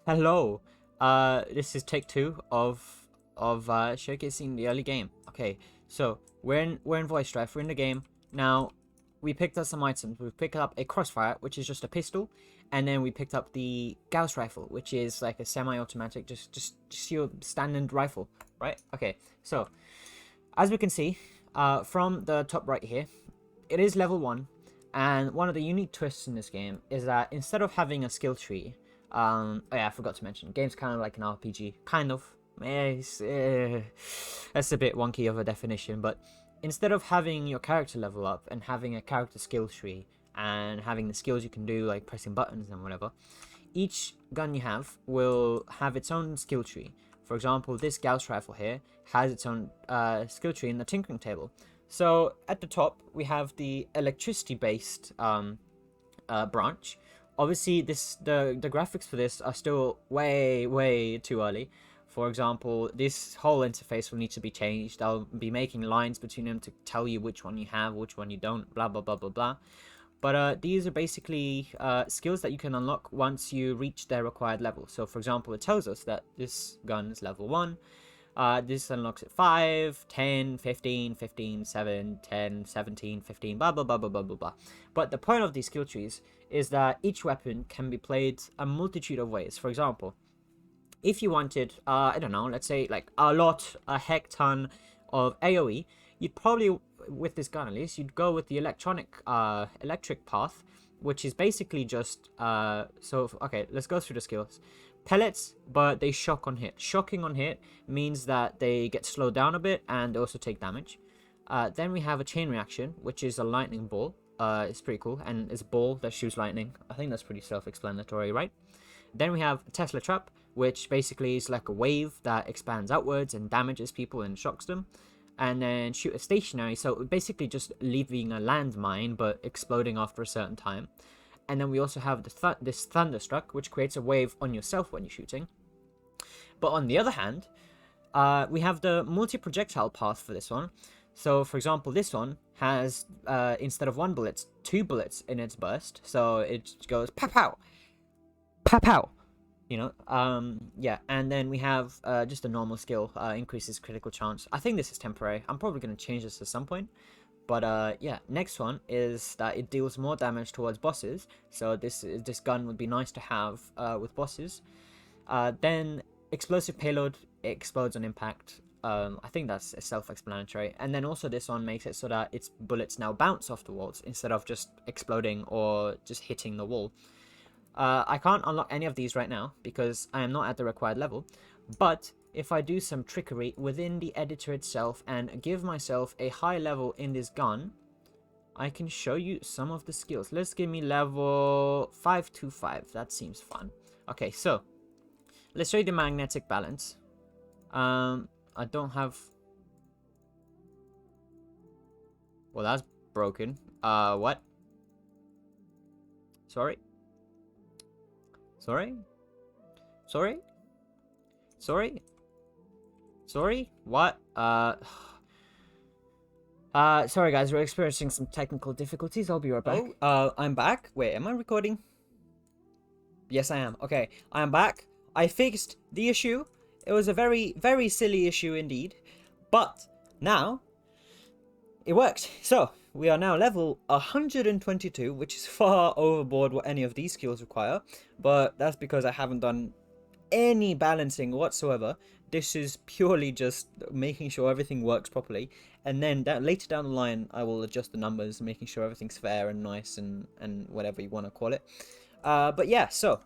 Hello. This is take two of showcasing the early game. Okay, so we're in Void Strife. We're in the game now. We picked up some items. We picked up a crossfire, which is just a pistol, and then we picked up the Gauss rifle, which is like a semi-automatic, just your standard rifle, right? Okay, so as we can see, from the top right here, it is level 1, and one of the unique twists in this game is that instead of having a skill tree, oh yeah, I forgot to mention, game's kind of like an RPG, kind of. That's a bit wonky of a definition, but instead of having your character level up and having a character skill tree and having the skills you can do like pressing buttons and whatever, each gun you have will have its own skill tree. For example, this Gauss rifle here has its own skill tree in the tinkering table. So at the top we have the electricity based branch. Obviously the graphics for this are still way too early. For example, this whole interface will need to be changed. I'll be making lines between them to tell you which one you have, which one you don't, blah blah blah blah blah. But these are basically skills that you can unlock once you reach their required level. So for example, it tells us that this gun is level 1. This unlocks at 5, 10, 15, 15, 7, 10, 17, 15, blah blah blah blah blah blah blah. But the point of these skill trees is that each weapon can be played a multitude of ways. For example, if you wanted, I don't know, let's say like a heck ton of AoE, you'd probably, with this gun at least, you'd go with the electric path, which is basically just, okay, let's go through the skills. Pellets, but they shock on hit. Shocking on hit means that they get slowed down a bit and also take damage. Then we have a chain reaction, which is a lightning ball. It's pretty cool, and it's a ball that shoots lightning. I think that's pretty self-explanatory, right? Then we have Tesla Trap, which basically is like a wave that expands outwards and damages people and shocks them. And then Shoot a Stationary, so basically just leaving a landmine but exploding after a certain time. And then we also have this Thunderstruck, which creates a wave on yourself when you're shooting. But on the other hand, we have the multi-projectile path for this one. So for example, this one has, instead of 1 bullet, 2 bullets in its burst. So it goes pow pow, pow pow, you know. Yeah, and then we have just a normal skill, increases critical chance. I think this is temporary. I'm probably going to change this at some point. But yeah, next one is that it deals more damage towards bosses. So this gun would be nice to have with bosses. Then explosive payload, it explodes on impact. I think that's self-explanatory. And then also this one makes it so that its bullets now bounce off the walls instead of just exploding or just hitting the wall. I can't unlock any of these right now because I am not at the required level, but if I do some trickery within the editor itself and give myself a high level in this gun, I can show you some of the skills. Let's give me level 525. That seems fun. Okay, so let's show you the magnetic balance. I don't have... Well, that's broken. What? Sorry? Sorry? Sorry? Sorry? Sorry? What? Sorry guys, we're experiencing some technical difficulties. I'll be right back. Oh, I'm back. Wait, am I recording? Yes, I am. Okay, I am back. I fixed the issue. It was a very silly issue indeed. But now it works. So we are now level 122, which is far overboard what any of these skills require. But that's because I haven't done any balancing whatsoever. This is purely just making sure everything works properly, and then later down the line I will adjust the numbers, making sure everything's fair and nice and whatever you want to call it. But yeah, so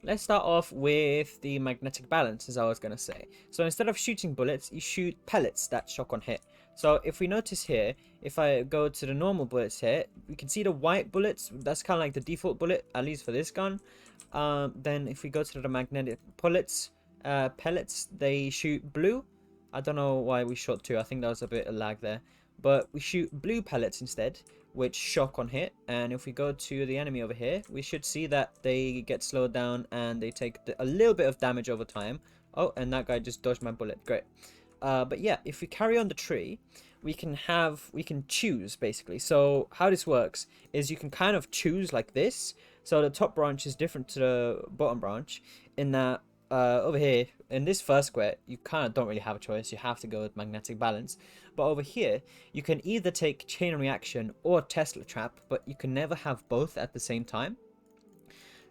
let's start off with the magnetic balance, as I was gonna say. So instead of shooting bullets, you shoot pellets that shock on hit. So if we notice here, if I go to the normal bullets here, we can see the white bullets. That's kind of like the default bullet, at least for this gun. Then if we go to the magnetic pellets, they shoot blue. I don't know why we shot 2. I think that was a bit of lag there. But we shoot blue pellets instead, which shock on hit. And if we go to the enemy over here, we should see that they get slowed down and they take a little bit of damage over time. Oh, and that guy just dodged my bullet. Great. But yeah, if we carry on the tree, we can choose basically. So how this works is you can kind of choose like this. So the top branch is different to the bottom branch in that over here in this first square you kind of don't really have a choice, you have to go with magnetic balance. But over here you can either take chain reaction or Tesla trap, but you can never have both at the same time.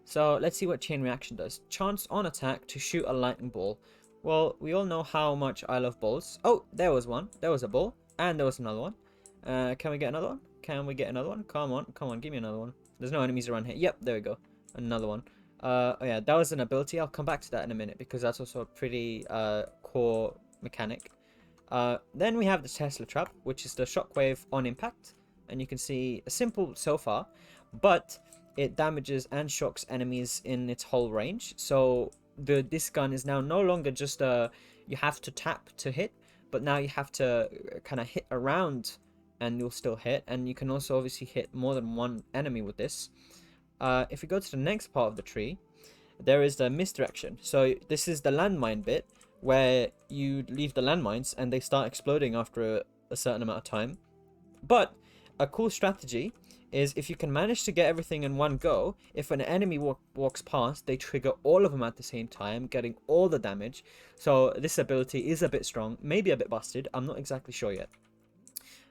So let's see what chain reaction does. Chance on attack to shoot a lightning ball. Well, we all know how much I love balls. Oh, there was one. There was a ball. And there was another one. Can we get another one? Can we get another one? Come on, give me another one. There's no enemies around here. Yep, there we go. Another one. Oh yeah, that was an ability. I'll come back to that in a minute because that's also a pretty core mechanic. Then we have the Tesla trap, which is the shockwave on impact. And you can see simple so far, but it damages and shocks enemies in its whole range. So this gun is now no longer just you have to tap to hit, but now you have to kind of hit around and you'll still hit. And you can also obviously hit more than one enemy with this. If we go to the next part of the tree, there is the misdirection. So this is the landmine bit where you leave the landmines and they start exploding after a certain amount of time. But a cool strategy is if you can manage to get everything in one go, if an enemy walks past, they trigger all of them at the same time, getting all the damage. So this ability is a bit strong, maybe a bit busted, I'm not exactly sure yet.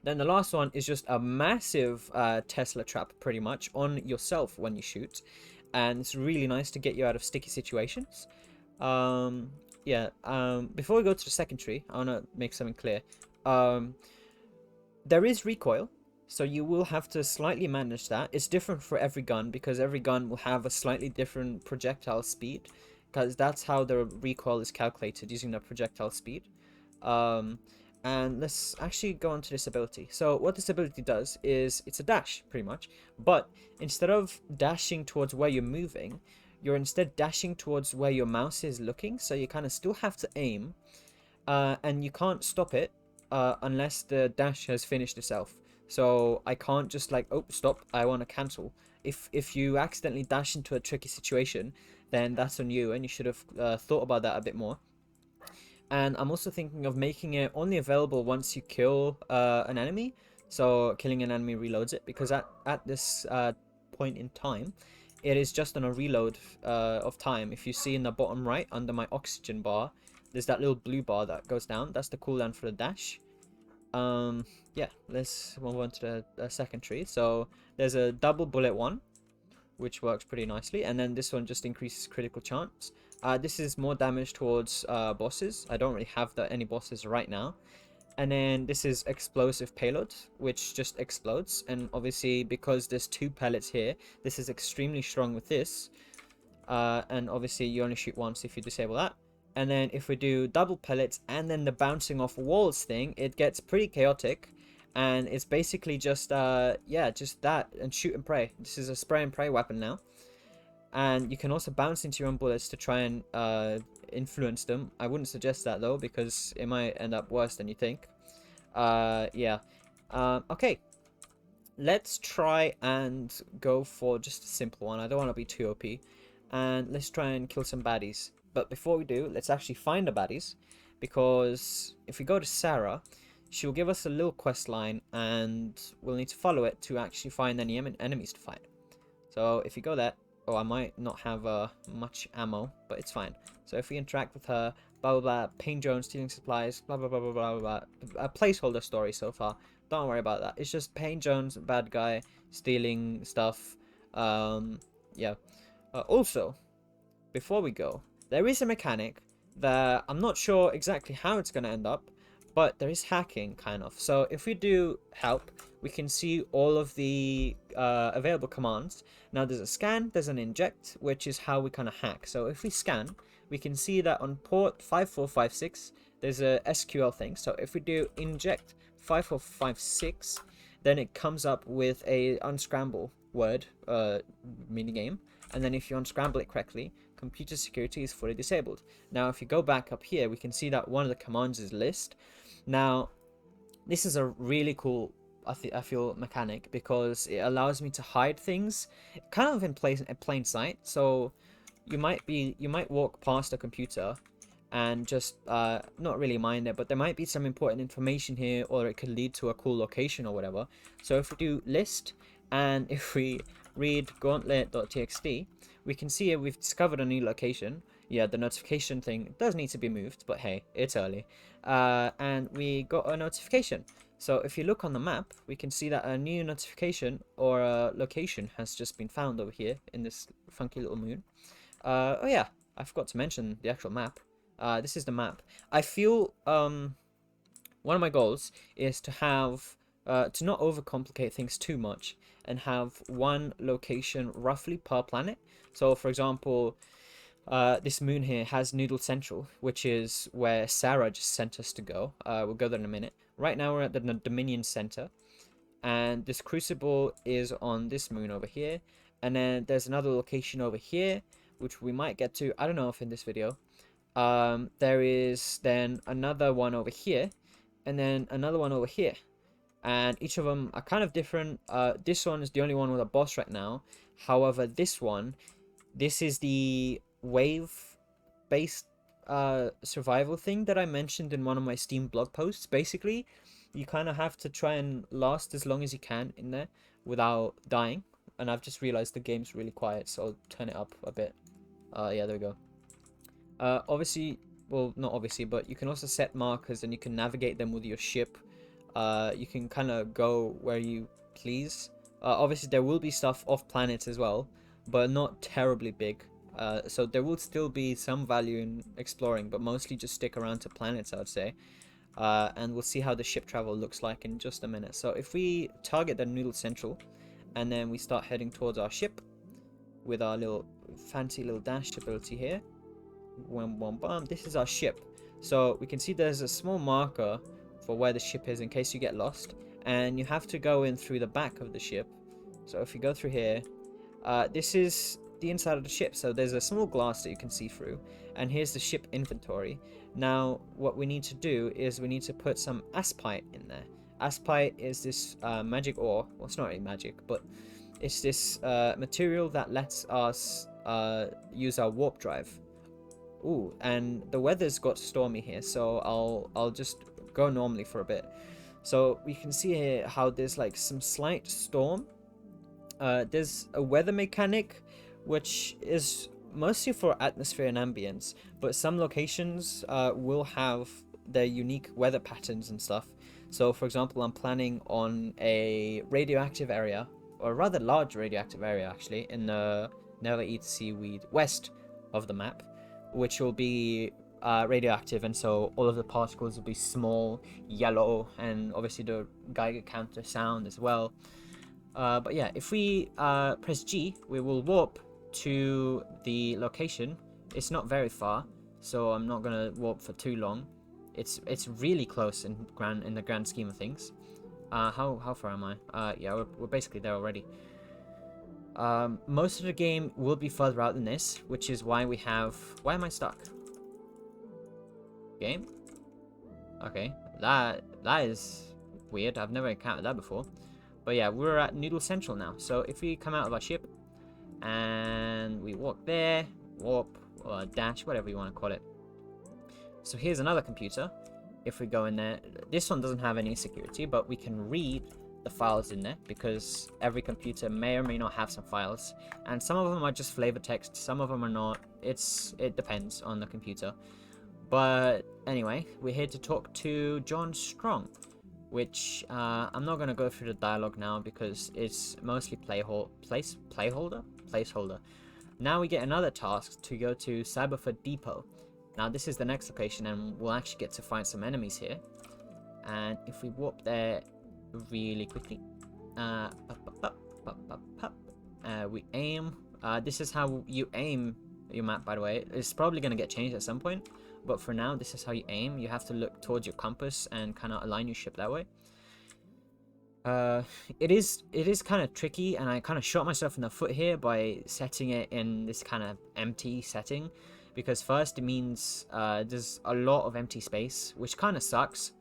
Then the last one is just a massive Tesla trap pretty much on yourself when you shoot. And it's really nice to get you out of sticky situations. Before we go to the second tree, I want to make something clear. There is recoil, so you will have to slightly manage that. It's different for every gun because every gun will have a slightly different projectile speed, because that's how the recoil is calculated, using the projectile speed. And let's actually go on to this ability. So what this ability does is it's a dash pretty much, but instead of dashing towards where you're moving, you're instead dashing towards where your mouse is looking. So you kind of still have to aim, and you can't stop it unless the dash has finished itself. So I can't just like, oh, stop, I want to cancel. If you accidentally dash into a tricky situation, then that's on you, and you should have thought about that a bit more. And I'm also thinking of making it only available once you kill an enemy. So killing an enemy reloads it, because at this point in time, it is just on a reload of time. If you see in the bottom right under my oxygen bar, there's that little blue bar that goes down. That's the cooldown for the dash. Yeah, let's move on to the second tree. So there's a double bullet one, which works pretty nicely, and then this one just increases critical chance. This is more damage towards bosses. I don't really have any bosses right now. And then this is explosive payload, which just explodes, and obviously because there's 2 pellets here, this is extremely strong with this. And obviously you only shoot once if you disable that. And then if we do double pellets and then the bouncing off walls thing, it gets pretty chaotic. And it's basically just just that and shoot and pray. This is a spray and pray weapon now. And you can also bounce into your own bullets to try and influence them. I wouldn't suggest that though, because it might end up worse than you think. Okay. Let's try and go for just a simple one. I don't want to be too OP. And let's try and kill some baddies. But before we do, let's actually find the baddies. Because if we go to Sarah, she'll give us a little quest line, and we'll need to follow it to actually find any enemies to fight. So if you go there, oh, I might not have much ammo, but it's fine. So if we interact with her, blah blah blah, Payne Jones stealing supplies, blah blah blah blah blah blah. A placeholder story so far. Don't worry about that. It's just Payne Jones, bad guy, stealing stuff. Also, before we go, there is a mechanic that I'm not sure exactly how it's going to end up, but there is hacking, kind of. So if we do help, we can see all of the available commands. Now there's a scan, there's an inject, which is how we kind of hack. So if we scan, we can see that on port 5456, there's a SQL thing. So if we do inject 5456, then it comes up with a unscramble word, meaning aim. And then if you unscramble it correctly, computer security is fully disabled. Now if you go back up here, we can see that one of the commands is list. Now this is a really cool, I feel, mechanic, because it allows me to hide things kind of in plain sight. So you might walk past a computer and just not really mind it, but there might be some important information here, or it could lead to a cool location or whatever. So if we do list, and if we read gauntlet.txt, we can see here we've discovered a new location. Yeah, the notification thing does need to be moved, but hey, it's early. And we got a notification. So if you look on the map, we can see that a new notification or a location has just been found over here in this funky little moon. Oh yeah, I forgot to mention the actual map. This is the map. I feel one of my goals is to have to not overcomplicate things too much and have one location roughly per planet. So for example, this moon here has Noodle Central, which is where Sarah just sent us to go. We'll go there in a minute. Right now we're at the Dominion Center, and this Crucible is on this moon over here. And then there's another location over here, which we might get to. I don't know if in this video. There is then another one over here, and then another one over here. And each of them are kind of different. This one is the only one with a boss right now. However, this is the wave-based survival thing that I mentioned in one of my Steam blog posts. Basically, you kind of have to try and last as long as you can in there without dying. And I've just realized the game's really quiet, so I'll turn it up a bit. Yeah, there we go. Obviously, well, not obviously, but you can also set markers and you can navigate them with your ship. You can kind of go where you please. Obviously, there will be stuff off planet as well, but not terribly big. So there will still be some value in exploring, but mostly just stick around to planets, I would say. And we'll see how the ship travel looks like in just a minute. So if we target the Noodle Central, and then we start heading towards our ship with our little fancy little dash ability here. This is our ship. So we can see there's a small marker for where the ship is in case you get lost. And you have to go in through the back of the ship. So if you go through here, this is the inside of the ship. So there's a small glass that you can see through. And here's the ship inventory. Now, what we need to do is we need to put some aspite in there. Aspite is this magic ore. Well, it's not really magic, but it's this material that lets us use our warp drive. Ooh, and the weather's got stormy here, so I'll just go normally for a bit. So we can see here how there's like some slight storm. There's a weather mechanic, which is mostly for atmosphere and ambience, but some locations will have their unique weather patterns and stuff. So for example, I'm planning on a radioactive area, or a rather large radioactive area actually, in the Never Eat Seaweed west of the map, which will be radioactive, and so all of the particles will be small, yellow, and obviously the Geiger counter sound as well. But yeah, if we press G, we will warp to the location. It's not very far, so I'm not gonna warp for too long. It's really close in the grand scheme of things. How far am I? Yeah, we're basically there already. Most of the game will be further out than this, which is why we have... Why am I stuck? Game? Okay, that is weird. I've never encountered that before. But yeah, we're at Noodle Central now. So if we come out of our ship and we walk there, warp, or dash, whatever you want to call it. So here's another computer. If we go in there, this one doesn't have any security, but we can read the files in there because every computer may or may not have some files, and some of them are just flavor text, some of them are not. It depends on the computer. But anyway, we're here to talk to John Strong, which I'm not going to go through the dialogue now because it's mostly placeholder. Now we get another task to go to Cyberford Depot. Now this is the next location, and we'll actually get to find some enemies here. And if we warp there really quickly, we aim. This is how you aim your map, by the way. It's probably going to get changed at some point, but for now, this is how you aim. You have to look towards your compass and kind of align your ship that way. It is kind of tricky, and I kind of shot myself in the foot here by setting it in this kind of empty setting, because first it means there's a lot of empty space, which kind of sucks.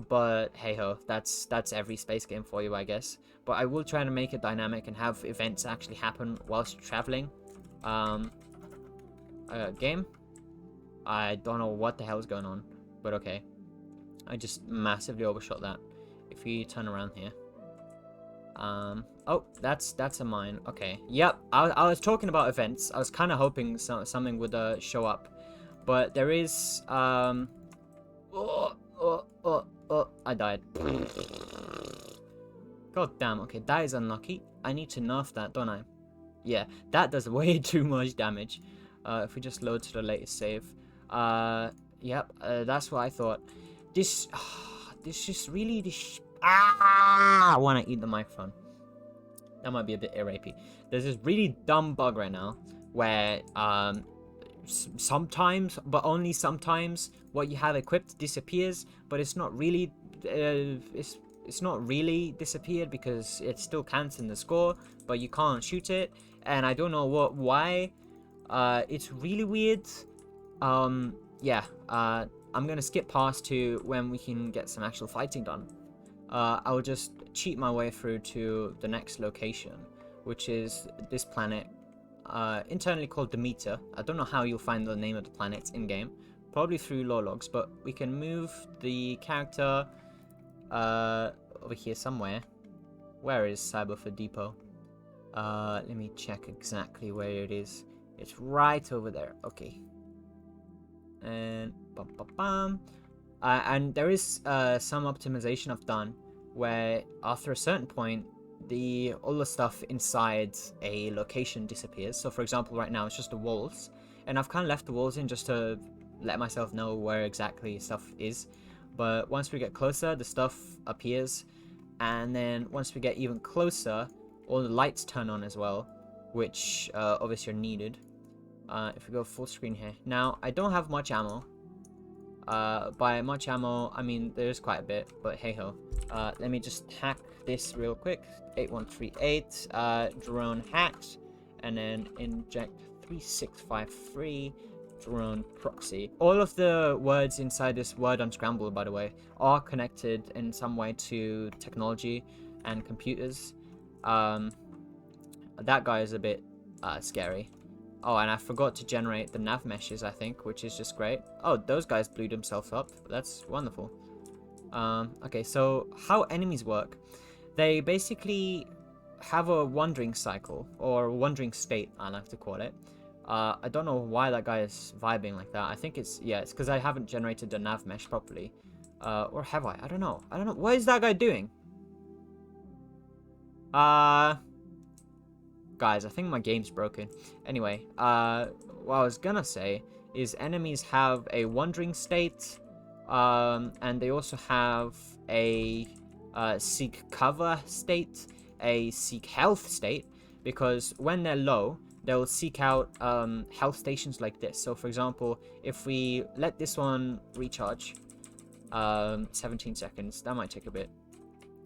But hey ho, that's every space game for you, I guess. But I will try to make it dynamic and have events actually happen whilst traveling. Game? I don't know what the hell is going on, but okay. I just massively overshot that. If we turn around here, Oh, that's a mine. Okay. Yep. I was talking about events. I was kind of hoping something would show up, but there is I died. God damn. Okay, that is unlucky. I need to nerf that, don't I? Yeah, that does way too much damage. If we just load to the latest save. Yep. That's what I thought. This just really I want to eat the microphone. That might be a bit irapey. There's this really dumb bug right now where sometimes, but only sometimes, what you have equipped disappears, but it's not really it's not really disappeared because it still counts in the score, but you can't shoot it, and I don't know why. It's really weird. Yeah. I'm gonna skip past to when we can get some actual fighting done. I'll just cheat my way through to the next location, which is this planet, internally called Demeter. I don't know how you'll find the name of the planet in-game, probably through lore logs, but we can move the character over here somewhere. Where is Cyberford Depot? Let me check exactly where it is. It's right over there. Okay. And bum, bum, bum. And there is some optimization I've done where after a certain point all the stuff inside a location disappears. So for example, right now it's just the walls, and I've kind of left the walls in just to let myself know where exactly stuff is. But once we get closer, the stuff appears, and then once we get even closer, all the lights turn on as well, which obviously are needed. If we go full screen here. Now, I don't have much ammo. By much ammo, I mean there's quite a bit, but hey ho. Let me just hack this real quick. 8138, drone hacked, and then inject 3653 drone proxy. All of the words inside this word unscrambled, by the way, are connected in some way to technology and computers. That guy is a bit scary. Oh, and I forgot to generate the nav meshes, I think, which is just great. Oh, those guys blew themselves up. That's wonderful. Okay, so how enemies work. They basically have a wandering cycle, or wandering state, I like to call it. I don't know why that guy is vibing like that. I think it's because I haven't generated the nav mesh properly. Or have I? I don't know. What is that guy doing? Guys, I think my game's broken. Anyway, what I was gonna say is enemies have a wandering state, and they also have a seek cover state, a seek health state, because when they're low, they'll seek out health stations like this. So for example, if we let this one recharge, 17 seconds, that might take a bit.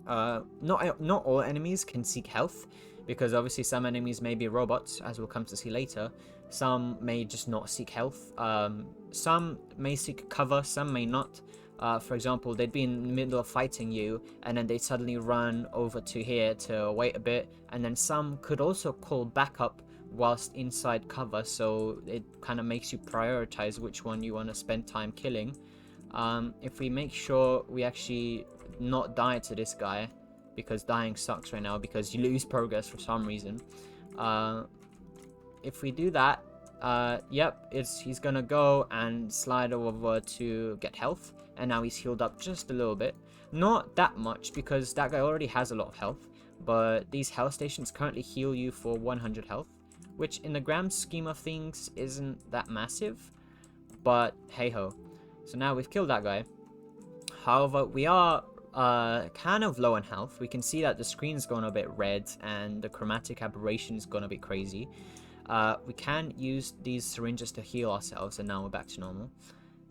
Not all enemies can seek health, because obviously some enemies may be robots, as we'll come to see later. Some may just not seek health. Some may seek cover, some may not. For example, they'd be in the middle of fighting you, and then they'd suddenly run over to here to wait a bit, and then some could also call backup whilst inside cover, so it kind of makes you prioritize which one you want to spend time killing. If we make sure we actually not die to this guy, because dying sucks right now because you lose progress for some reason. If we do that, yep, he's gonna go and slide over to get health, and now he's healed up just a little bit. Not that much, because that guy already has a lot of health, but these health stations currently heal you for 100 health, which in the grand scheme of things isn't that massive, but hey ho. So now we've killed that guy. However, we are kind of low on health. We can see that the screen's gone a bit red and the chromatic aberration's gone a bit crazy. We can use these syringes to heal ourselves, and now we're back to normal.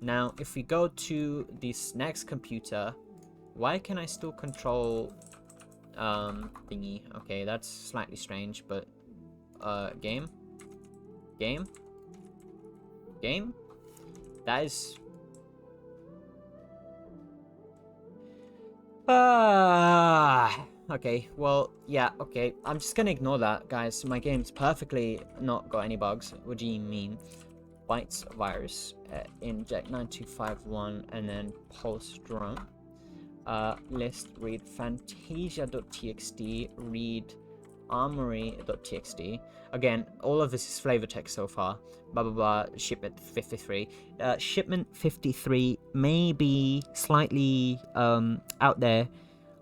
Now, if we go to this next computer, why can I still control thingy? Okay, that's slightly strange, but game? That is... okay, well, yeah, okay. I'm just gonna ignore that, guys. My game's perfectly not got any bugs. What do you mean? Bytes virus, inject 9251, and then pulse drone. List, read fantasia.txt, read armory.txt. Again, all of this is flavor text so far. Blah blah blah. Shipment 53. Shipment 53 may be slightly out there.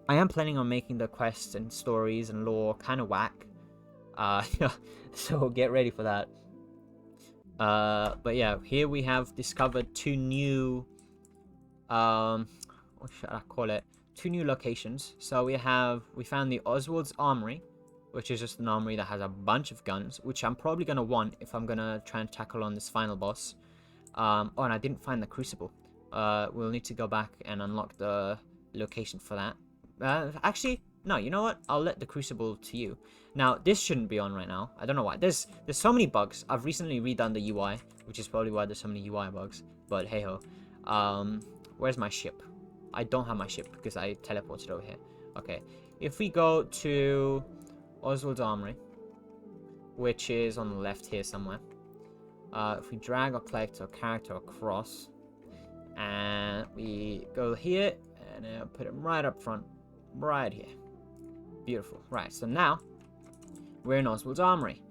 I am planning on making the quests and stories and lore kind of whack. So get ready for that. But yeah, here we have discovered two new what should I call it? Two new locations. So we found the Oswald's Armory, which is just an armory that has a bunch of guns, which I'm probably gonna want if I'm gonna try and tackle on this final boss. Oh, and I didn't find the Crucible. We'll need to go back and unlock the location for that. Actually, no, you know what? I'll let the Crucible to you. Now, this shouldn't be on right now. I don't know why. There's so many bugs. I've recently redone the UI, which is probably why there's so many UI bugs. But hey ho. Where's my ship? I don't have my ship because I teleported over here. Okay, if we go to Oswald's Armory, which is on the left here somewhere. If we drag or collect our character across, and we go here, and put him right up front, right here. Beautiful. Right, so now we're in Oswald's Armory.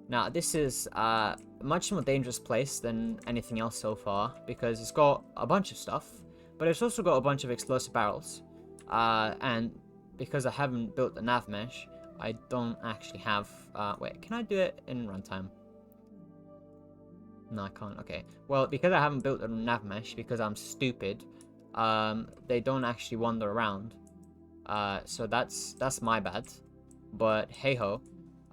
Now, this is a much more dangerous place than anything else so far, because it's got a bunch of stuff, but it's also got a bunch of explosive barrels. And because I haven't built the nav mesh, I don't actually have... wait, can I do it in runtime? No, I can't. Okay. Well, because I haven't built a nav mesh, because I'm stupid, they don't actually wander around. So that's my bad. But hey-ho.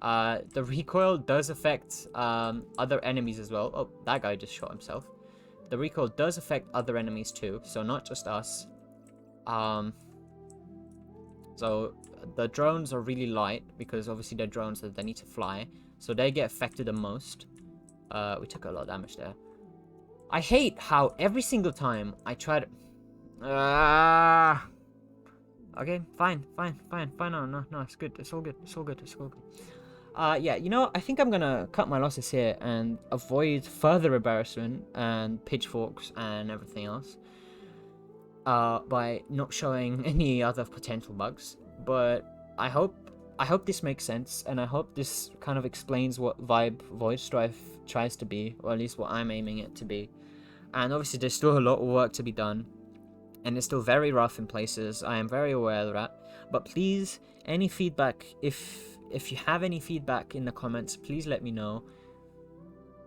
The recoil does affect other enemies as well. Oh, that guy just shot himself. The recoil does affect other enemies too, so not just us. So the drones are really light because obviously they're drones that they need to fly, so they get affected the most. We took a lot of damage there. I hate how every single time I try to... Okay, fine. No, it's good. It's all good. Yeah, you know, I think I'm gonna cut my losses here and avoid further embarrassment and pitchforks and everything else by not showing any other potential bugs. But I hope this makes sense, and I hope this kind of explains what Void Strife tries to be, or at least what I'm aiming it to be. And obviously there's still a lot of work to be done, and it's still very rough in places. I am very aware of that. But please, any feedback, if you have any feedback in the comments, please let me know.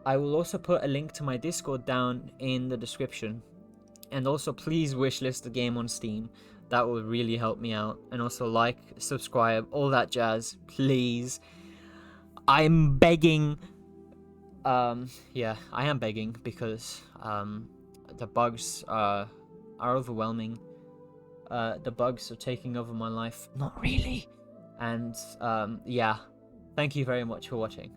I will also put a link to my Discord down in the description. And also please wishlist the game on Steam. That will really help me out. And also like, subscribe, all that jazz, please. I'm begging. Yeah, I am begging because the bugs are overwhelming. The bugs are taking over my life. Not really. And yeah, thank you very much for watching.